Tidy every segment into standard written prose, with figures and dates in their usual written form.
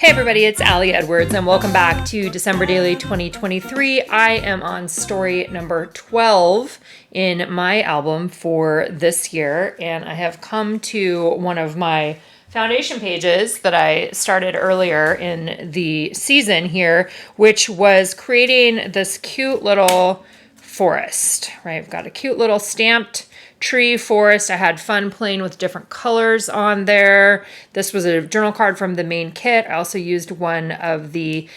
Hey everybody, it's Allie Edwards and welcome back to December Daily 2023. I am on story number 12 in my album for this year, and I have come to one of my foundation pages that I started earlier in the season here, which was creating this cute little forest, right? I've got a cute little stamped tree forest. I had fun playing with different colors on there. This was a journal card from the main kit. I also used one of the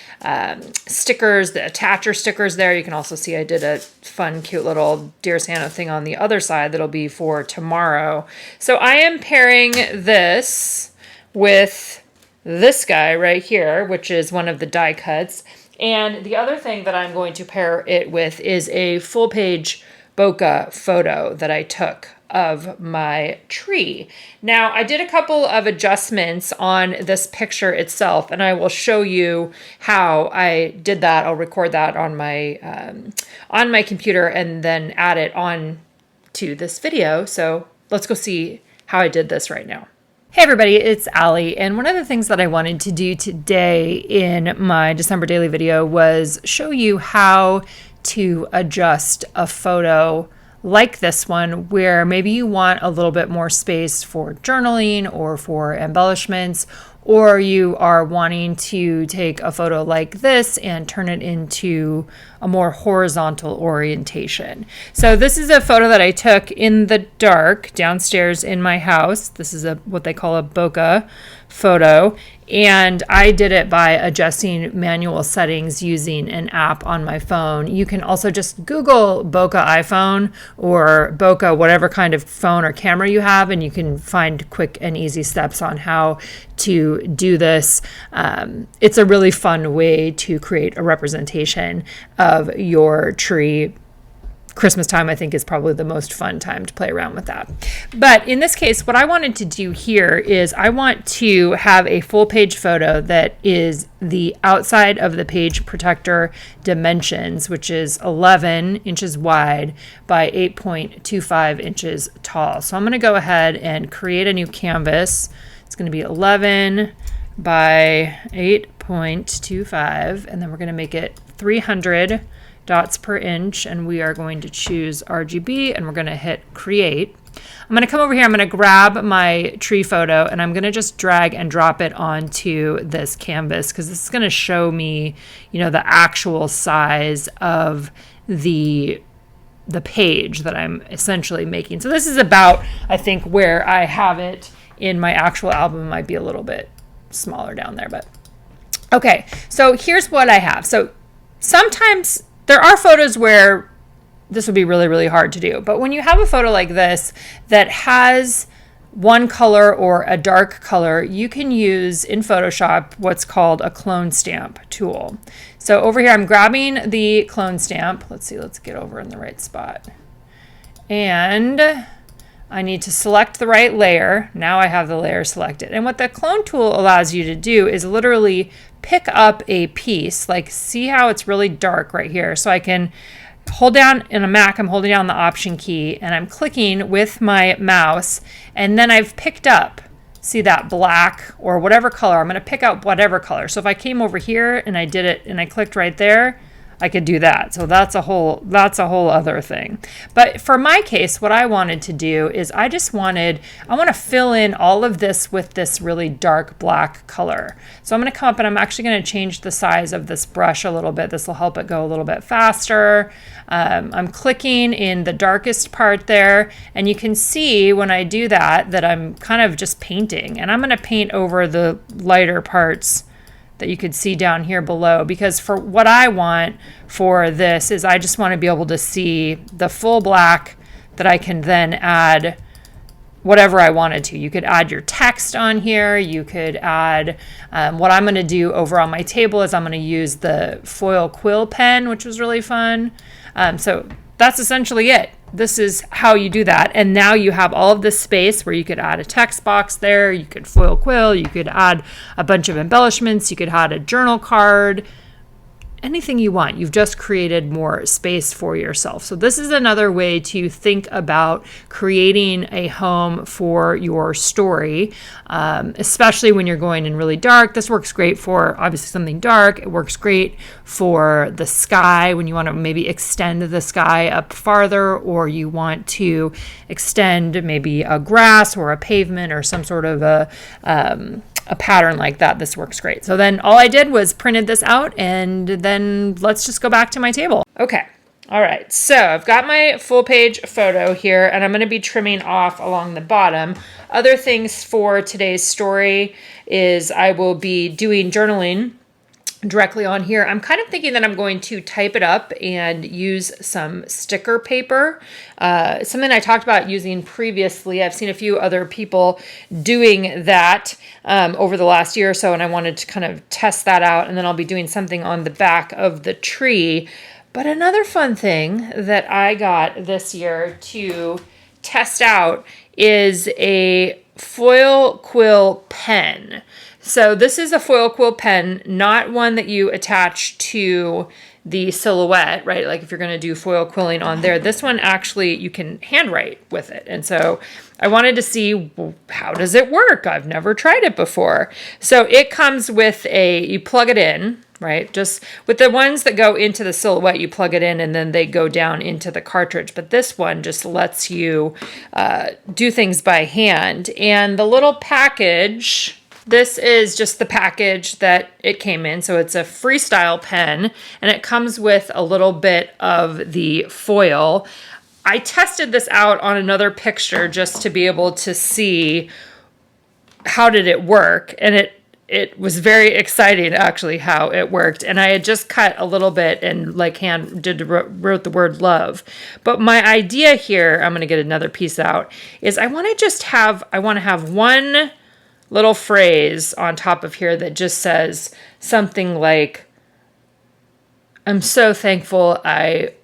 stickers, the attacher stickers there. You can also see I did a fun, cute little Dear Santa thing on the other side that'll be for tomorrow. So I am pairing this with this guy right here, which is one of the die cuts. And the other thing that I'm going to pair it with is a full page bokeh photo that I took of my tree. Now, I did a couple of adjustments on this picture itself, and I will show you how I did that. I'll record that on my computer and then add it on to this video. So let's go see how I did this right now. Hey everybody, it's Allie, and one of the things that I wanted to do today in my December daily video was show you how to adjust a photo like this one where maybe you want a little bit more space for journaling or for embellishments, or you are wanting to take a photo like this and turn it into a more horizontal orientation. So this is a photo that I took in the dark downstairs in my house. This is what they call a bokeh photo, and I did it by adjusting manual settings using an app on my phone. You can also just Google bokeh iPhone or bokeh whatever kind of phone or camera you have, and you can find quick and easy steps on how to do this. It's a really fun way to create a representation of your tree. Christmas time, I think, is probably the most fun time to play around with that. But in this case, what I wanted to do here is I want to have a full page photo that is the outside of the page protector dimensions, which is 11 inches wide by 8.25 inches tall. So I'm going to go ahead and create a new canvas. It's going to be 11 by 8.25, and then we're going to make it 300 dots per inch, and we are going to choose RGB, and we're going to hit create. I'm going to come over here, I'm going to grab my tree photo, and I'm going to just drag and drop it onto this canvas because this is going to show me, the actual size of the page that I'm essentially making. So this is about, I think, where I have it in my actual album. It might be a little bit smaller down there, but okay. So here's what I have. So sometimes there are photos where this would be really, really hard to do. But when you have a photo like this that has one color or a dark color, you can use in Photoshop what's called a clone stamp tool. So over here, I'm grabbing the clone stamp. Let's see, let's get over in the right spot. And I need to select the right layer. Now I have the layer selected. And what the clone tool allows you to do is literally pick up a piece, like see how it's really dark right here. So I can hold down in a Mac, I'm holding down the Option key and I'm clicking with my mouse, and then I've picked up, see that black or whatever color, I'm going to pick up whatever color. So if I came over here and I did it and I clicked right there, I could do that. So that's a whole other thing. But for my case, what I wanted to do is I want to fill in all of this with this really dark black color. So I'm going to come up and I'm actually going to change the size of this brush a little bit. This will help it go a little bit faster. I'm clicking in the darkest part there, and you can see when I do that I'm kind of just painting, and I'm going to paint over the lighter parts that you could see down here below, because for what I want for this is I just want to be able to see the full black that I can then add whatever I wanted to. You could add your text on here. You could add, what I'm going to do over on my table is I'm going to use the foil quill pen, which was really fun. So that's essentially it. This is how you do that. And now you have all of this space where you could add a text box there. You could foil quill. You could add a bunch of embellishments. You could add a journal card. anything you want. You've just created more space for yourself. So this is another way to think about creating a home for your story, especially when you're going in really dark. This works great for obviously something dark. It works great for the sky when you want to maybe extend the sky up farther, or you want to extend maybe a grass or a pavement or some sort of a pattern like that. This works great. So then all I did was printed this out, and then let's just go back to my table. Okay. All right. So I've got my full page photo here, and I'm going to be trimming off along the bottom. Other things for today's story is I will be doing journaling directly on here. I'm kind of thinking that I'm going to type it up and use some sticker paper. Something I talked about using previously. I've seen a few other people doing that over the last year or so, and I wanted to kind of test that out, and then I'll be doing something on the back of the tree. But another fun thing that I got this year to test out is a foil quill pen. So this is a foil quill pen, not one that you attach to the silhouette, right? Like if you're going to do foil quilling on there, this one actually you can handwrite with it. And so I wanted to see, well, how does it work? I've never tried it before. So it comes with you plug it in, right? Just with the ones that go into the silhouette, you plug it in and then they go down into the cartridge. But this one just lets you do things by hand. And the little package, this is just the package that it came in. So it's a freestyle pen, and it comes with a little bit of the foil. I tested this out on another picture just to be able to see how did it work. And it was very exciting actually how it worked. And I had just cut a little bit and like wrote the word love. But my idea here, I'm going to get another piece out, is I want to have one little phrase on top of here that just says something like, I'm so thankful I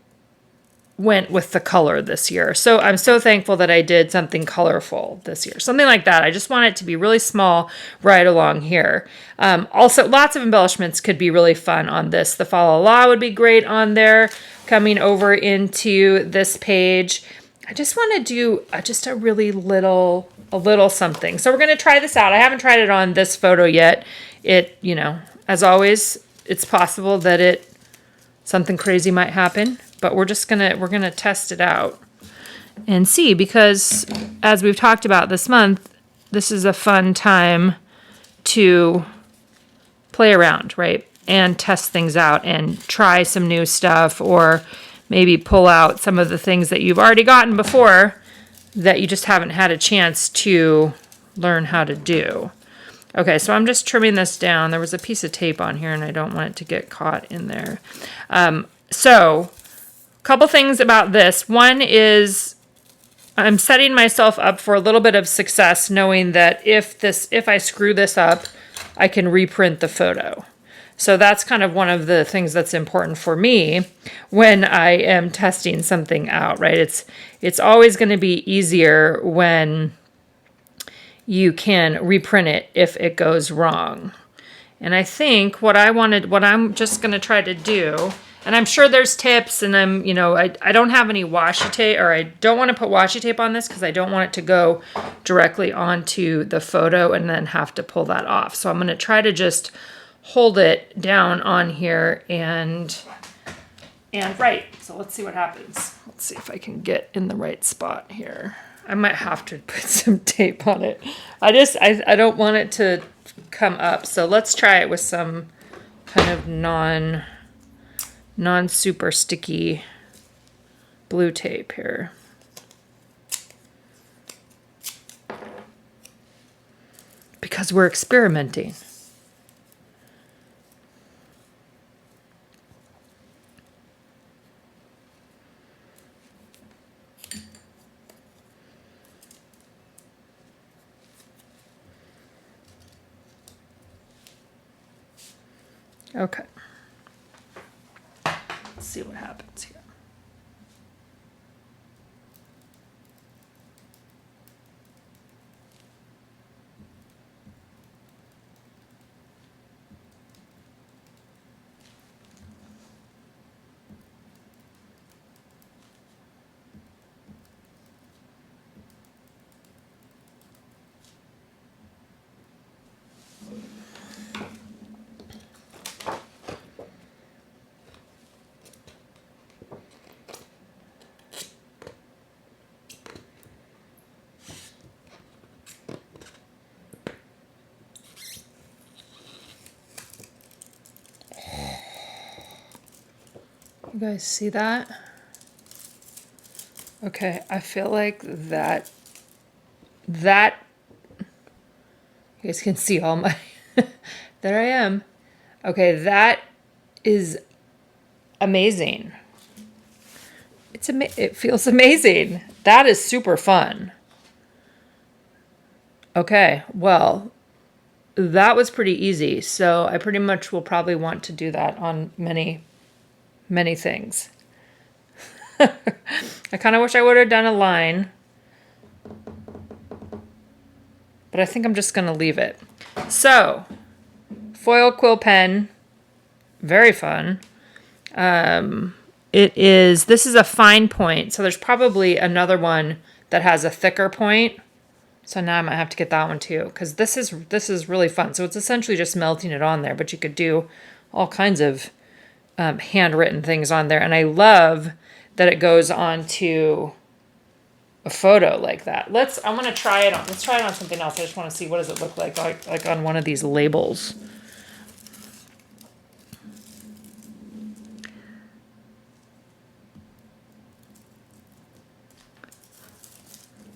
went with the color this year. So I'm so thankful that I did something colorful this year. Something like that. I just want it to be really small right along here. Also, lots of embellishments could be really fun on this. The Fa La La would be great on there. Coming over into this page, I just want to do just a really little something. So we're going to try this out. I haven't tried it on this photo yet. As always, it's possible that something crazy might happen, but we're going to test it out and see, because as we've talked about this month, this is a fun time to play around, right? And test things out and try some new stuff, or maybe pull out some of the things that you've already gotten before that you just haven't had a chance to learn how to do. Okay, so I'm just trimming this down. There was a piece of tape on here and I don't want it to get caught in there. So a couple things about this. One is I'm setting myself up for a little bit of success, knowing that if I screw this up, I can reprint the photo. So that's kind of one of the things that's important for me when I am testing something out, right? It's always going to be easier when you can reprint it if it goes wrong. And I think what I'm just going to try to do, and I'm sure there's tips, and I don't have any washi tape, or I don't want to put washi tape on this because I don't want it to go directly onto the photo and then have to pull that off. So I'm going to try to just hold it down on here and write. So let's see what happens. Let's see if I can get in the right spot here. I might have to put some tape on it. I don't want it to come up. So let's try it with some kind of non super sticky blue tape here. Because we're experimenting. Okay. Let's see what happens here. You guys see that? Okay, I feel like that, you guys can see all my, there I am. Okay, that is amazing. It feels amazing. That is super fun. Okay, well, that was pretty easy. So I pretty much will probably want to do that on many, many things. I kind of wish I would have done a line, but I think I'm just going to leave it. So, foil quill pen, very fun. This is a fine point, so there's probably another one that has a thicker point. So now I might have to get that one too, because this is really fun. So it's essentially just melting it on there, but you could do all kinds of handwritten things on there. And I love that it goes onto a photo like that. I'm gonna try it on. Let's try it on something else. I just want to see what does it look like on one of these labels.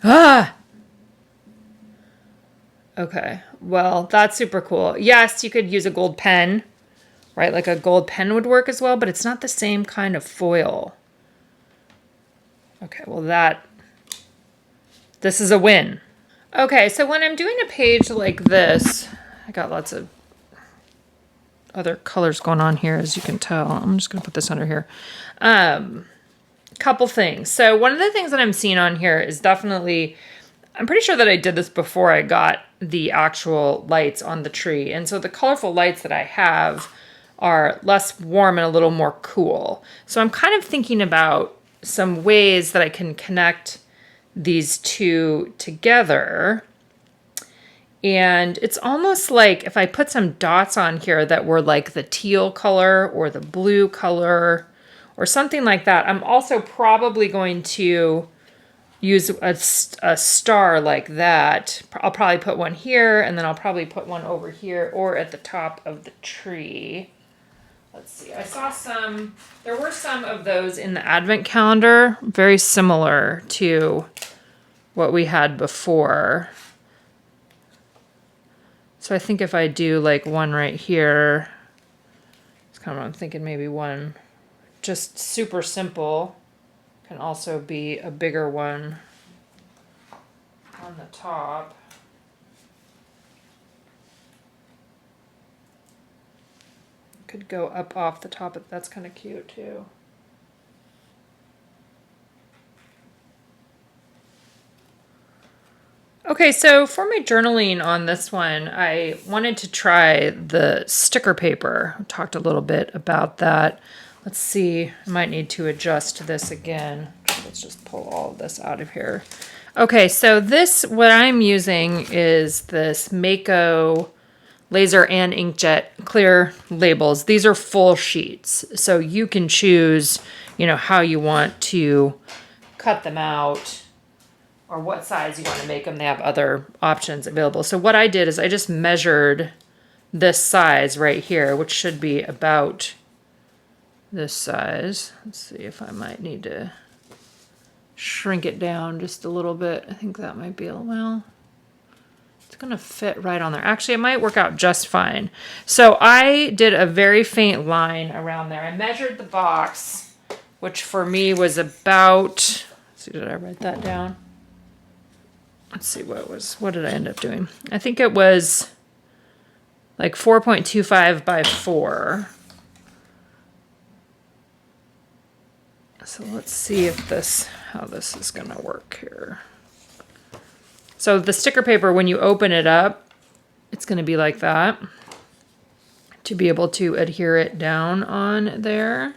Ah. Okay. Well, that's super cool. Yes, you could use a gold pen, right? Like a gold pen would work as well, but it's not the same kind of foil. Okay. Well, this is a win. Okay, so when I'm doing a page like this, I got lots of other colors going on here, as you can tell. I'm just going to put this under here. Couple things. So one of the things that I'm seeing on here is definitely, I'm pretty sure that I did this before I got the actual lights on the tree. And so the colorful lights that I have are less warm and a little more cool. So I'm kind of thinking about some ways that I can connect these two together. And it's almost like if I put some dots on here that were like the teal color or the blue color or something like that. I'm also probably going to use a star like that. I'll probably put one here, and then I'll probably put one over here or at the top of the tree. Let's see. There were some of those in the advent calendar, very similar to what we had before. So I think if I do like one right here, it's kind of what I'm thinking, maybe one just super simple can also be a bigger one on the top. Could go up off the top, but that's kind of cute too. Okay, so for my journaling on this one, I wanted to try the sticker paper. I talked a little bit about that. Let's see, I might need to adjust this again. Let's just pull all of this out of here. Okay, so what I'm using is this Mako laser and inkjet clear labels. These are full sheets, so you can choose, how you want to cut them out or what size you want to make them. They have other options available. So what I did is I just measured this size right here, which should be about this size. Let's see if I might need to shrink it down just a little bit. I think that might be it's gonna fit right on there. Actually, it might work out just fine. So I did a very faint line around there. I measured the box, which for me was about, let's see, did I write that down? Let's see, what did I end up doing? I think it was like 4.25 by 4. So let's see how this is gonna work here. So the sticker paper, when you open it up, it's gonna be like that to be able to adhere it down on there.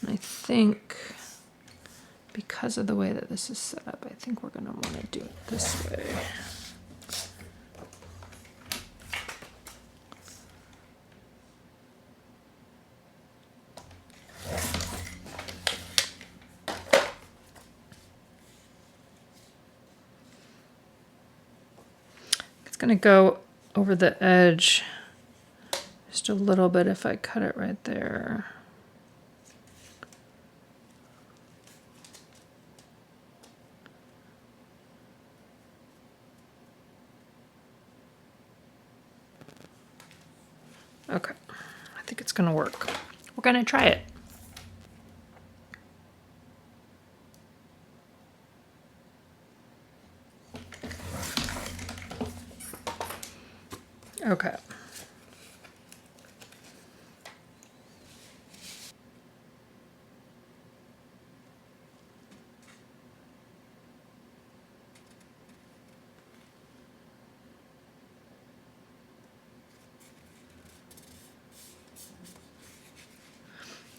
And I think because of the way that this is set up, I think we're gonna wanna do it this way. It's gonna go over the edge just a little bit if I cut it right there. Okay, I think it's gonna work. We're gonna try it. Okay.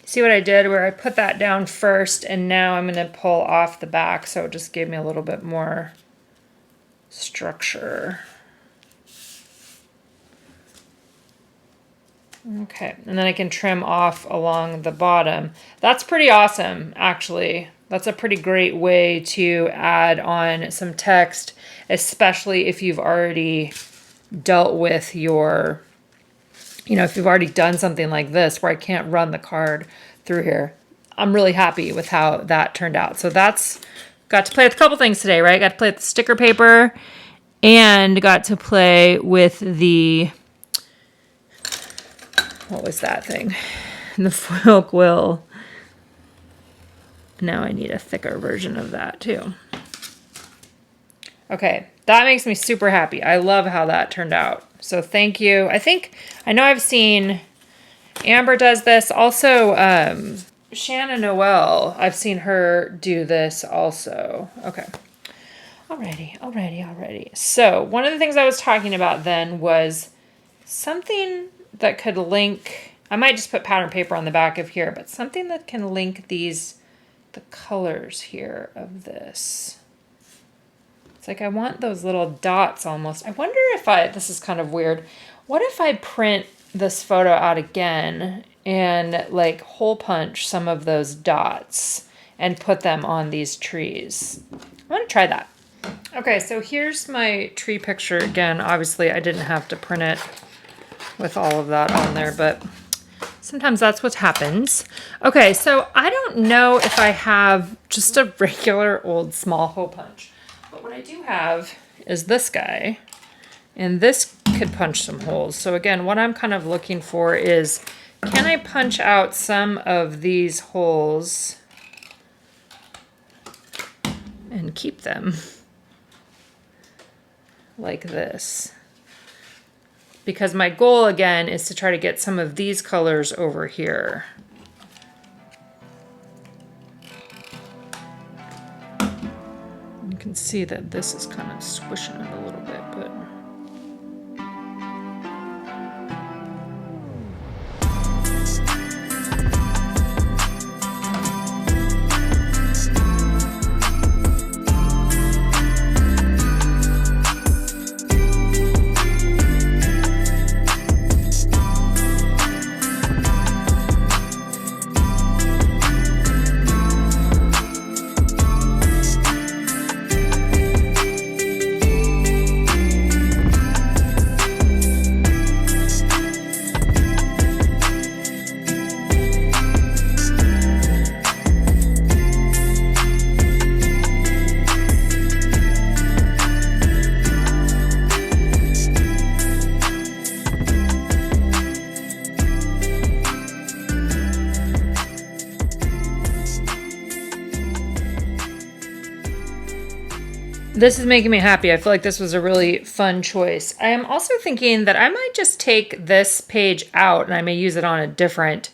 See what I did where I put that down first and now I'm going to pull off the back, so it just gave me a little bit more structure. Okay, and then I can trim off along the bottom. That's pretty awesome, actually. That's a pretty great way to add on some text, especially if you've already dealt with your, if you've already done something like this where I can't run the card through here. I'm really happy with how that turned out. So that's, got to play with a couple things today, right? Got to play with the sticker paper and got to play with the, what was that thing? The foil quill. Now I need a thicker version of that too. Okay, that makes me super happy. I love how that turned out. So thank you. I know I've seen Amber does this. Also, Shannon Noel, I've seen her do this also. Okay. Alrighty. So one of the things I was talking about then was something that could link, I might just put pattern paper on the back of here, but something that can link the colors here of this. It's like I want those little dots almost. I wonder if this is kind of weird. What if I print this photo out again and like hole punch some of those dots and put them on these trees? I want to try that. Okay, so here's my tree picture again. Obviously, I didn't have to print it with all of that on there, but sometimes that's what happens. Okay, so I don't know if I have just a regular old small hole punch. But what I do have is this guy, and this could punch some holes. So again, what I'm kind of looking for is, can I punch out some of these holes and keep them like this? Because my goal again is to try to get some of these colors over here. You can see that this is kind of squishing it a little bit, but this is making me happy. I feel like this was a really fun choice. I am also thinking that I might just take this page out and I may use it on a different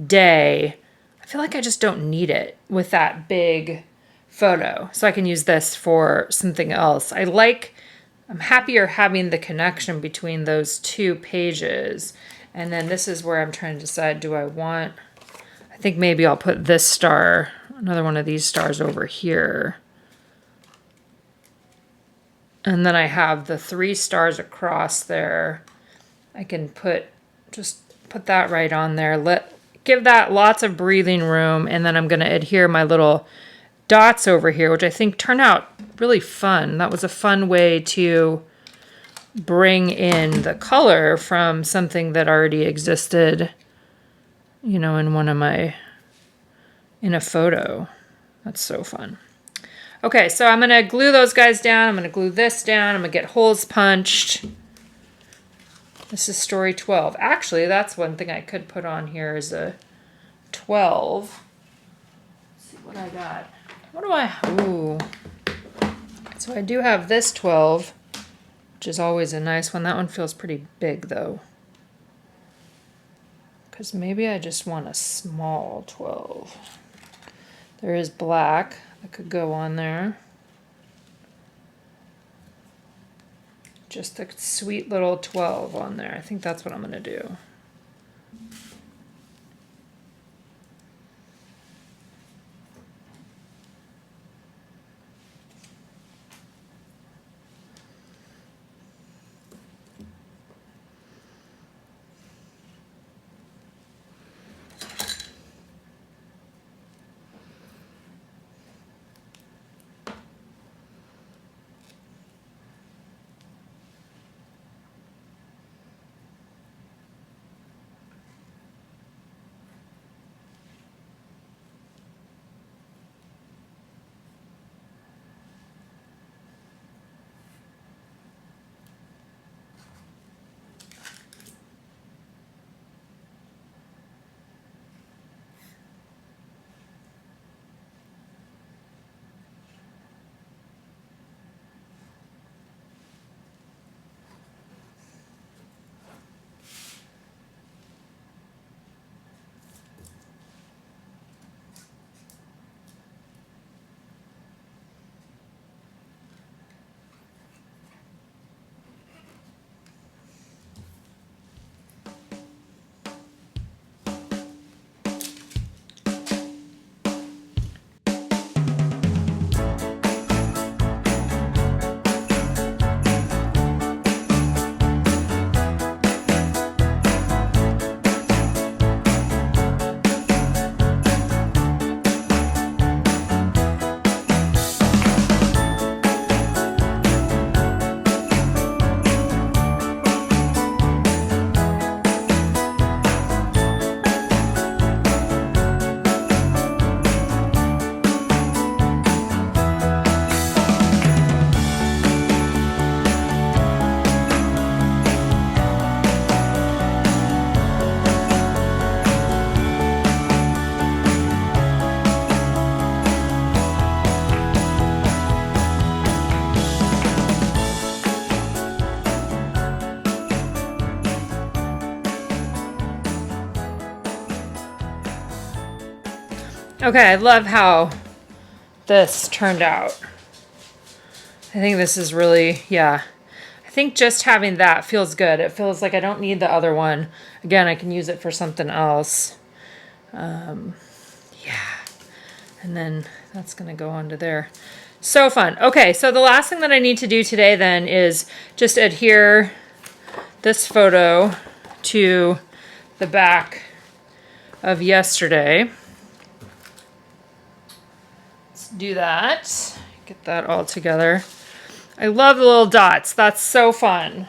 day. I feel like I just don't need it with that big photo. So I can use this for something else. I'm happier having the connection between those two pages. And then this is where I'm trying to decide, I think maybe I'll put this star, another one of these stars over here. And then I have the 3 stars across there. I can just put that right on there. Give that lots of breathing room. And then I'm going to adhere my little dots over here, which I think turn out really fun. That was a fun way to bring in the color from something that already existed, in in a photo. That's so fun. Okay, so I'm going to glue those guys down. I'm going to glue this down. I'm going to get holes punched. This is story 12. Actually, that's one thing I could put on here is a 12. Let's see what I got. What do I, ooh. So I do have this 12, which is always a nice one. That one feels pretty big though. Because maybe I just want a small 12. There is black that could go on there. Just a sweet little 12 on there. I think that's what I'm going to do. Okay, I love how this turned out. I think this is really, yeah. I think just having that feels good. It feels like I don't need the other one. Again, I can use it for something else. Yeah. And then that's going to go onto there. So fun. Okay, so the last thing that I need to do today then is just adhere this photo to the back of yesterday. Let's do that. Get that all together. I love the little dots. That's so fun.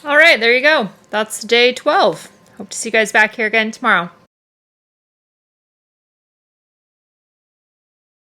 All right, there you go. That's day 12. Hope to see you guys back here again tomorrow.